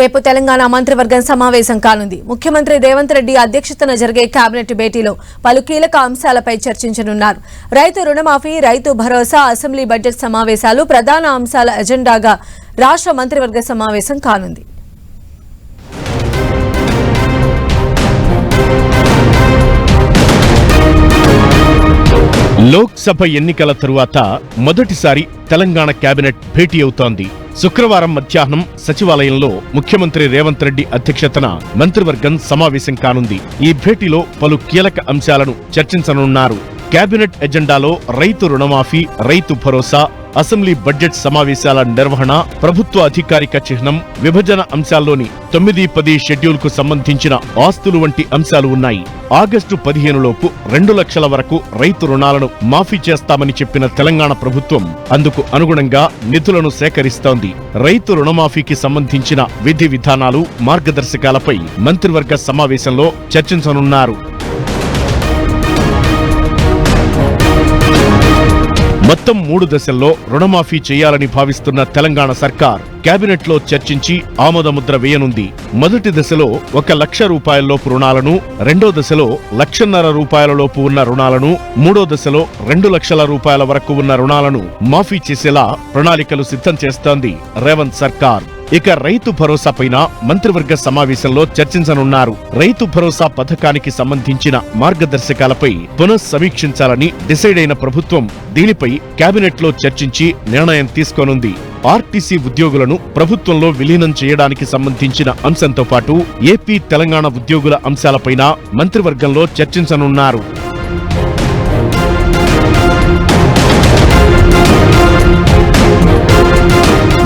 రేపు తెలంగాణ మంత్రివర్గం సమావేశం కానుంది. ముఖ్యమంత్రి రేవంత్ రెడ్డి అధ్యక్షతన జరిగే కేబినెట్ భేటీలో పలు కీలక అంశాలపై చర్చించనున్నారు. రైతు రుణమాఫీ, రైతు భరోసా, అసెంబ్లీ బడ్జెట్ సమావేశాలు ప్రధాన అంశాల ఎజెండాగా రాష్ట్ర మంత్రివర్గ సమావేశం కానుంది. లోక్సభ ఎన్నికల తరువాత మొదటిసారి తెలంగాణ కేబినెట్ భేటీ అవుతోంది. శుక్రవారం మధ్యాహ్నం సచివాలయంలో ముఖ్యమంత్రి రేవంత్ రెడ్డి అధ్యక్షతన మంత్రివర్గం సమావేశం కానుంది. ఈ భేటీలో పలు కీలక అంశాలను చర్చించనున్నారు. కేబినెట్ ఎజెండాలో రైతు రుణమాఫీ, రైతు భరోసా, అసెంబ్లీ బడ్జెట్ సమావేశాల నిర్వహణ, ప్రభుత్వ అధికారిక చిహ్నం, విభజన అంశాల్లోని 9-10 షెడ్యూల్ కు సంబంధించిన ఆస్తులు వంటి అంశాలు ఉన్నాయి. ఆగస్టు 15 లోపు 2 లక్షల వరకు రైతు రుణాలను మాఫీ చేస్తామని చెప్పిన తెలంగాణ ప్రభుత్వం అందుకు అనుగుణంగా నిధులను సేకరిస్తోంది. రైతు రుణమాఫీకి సంబంధించిన విధి విధానాలు, మార్గదర్శకాలపై మంత్రివర్గ సమావేశంలో చర్చించనున్నారు. మొత్తం 3 దశల్లో రుణమాఫీ చేయాలని భావిస్తున్న తెలంగాణ సర్కార్ కేబినెట్లో చర్చించి ఆమోదముద్ర వేయనుంది. మొదటి దశలో 1 లక్ష రూపాయలలోపు రుణాలను, రెండో దశలో 1.5 లక్షల రూపాయలలోపు ఉన్న రుణాలను, మూడో దశలో 2 లక్షల రూపాయల వరకు ఉన్న రుణాలను మాఫీ చేసేలా ప్రణాళికలు సిద్ధం చేస్తోంది రేవంత్ సర్కార్. ఇక రైతు భరోసా పైన మంత్రివర్గ సమావేశంలో చర్చించనున్నారు. రైతు భరోసా పథకానికి సంబంధించిన మార్గదర్శకాలపై పునఃసమీక్షించాలని డిసైడ్ అయిన ప్రభుత్వం దీనిపై కేబినెట్లో చర్చించి నిర్ణయం తీసుకోనుంది. ఆర్టీసీ ఉద్యోగులను ప్రభుత్వంలో విలీనం చేయడానికి సంబంధించిన అంశంతో పాటు ఏపీ, తెలంగాణ ఉద్యోగుల అంశాలపైన మంత్రివర్గంలో చర్చించనున్నారు.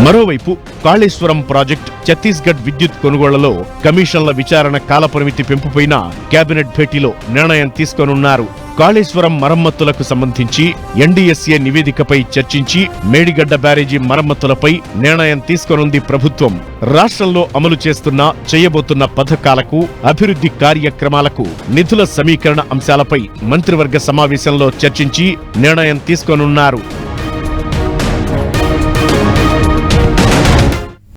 మరోవైపు కాళేశ్వరం ప్రాజెక్ట్, ఛత్తీస్గఢ్ విద్యుత్ కొనుగోళ్లలో కమిషన్ల విచారణ కాలపరిమితి పెంపుపైన కేబినెట్ భేటీలో నిర్ణయం తీసుకోనున్నారు. కాళేశ్వరం మరమ్మతులకు సంబంధించి ఎన్డీఎస్ఏ నివేదికపై చర్చించి మేడిగడ్డ బ్యారేజీ మరమ్మతులపై నిర్ణయం తీసుకోనుంది ప్రభుత్వం. రాష్ట్రంలో అమలు చేస్తున్న, చేయబోతున్న పథకాలకు, అభివృద్ధి కార్యక్రమాలకు నిధుల సమీకరణ అంశాలపై మంత్రివర్గ సమావేశంలో చర్చించి నిర్ణయం తీసుకోనున్నారు.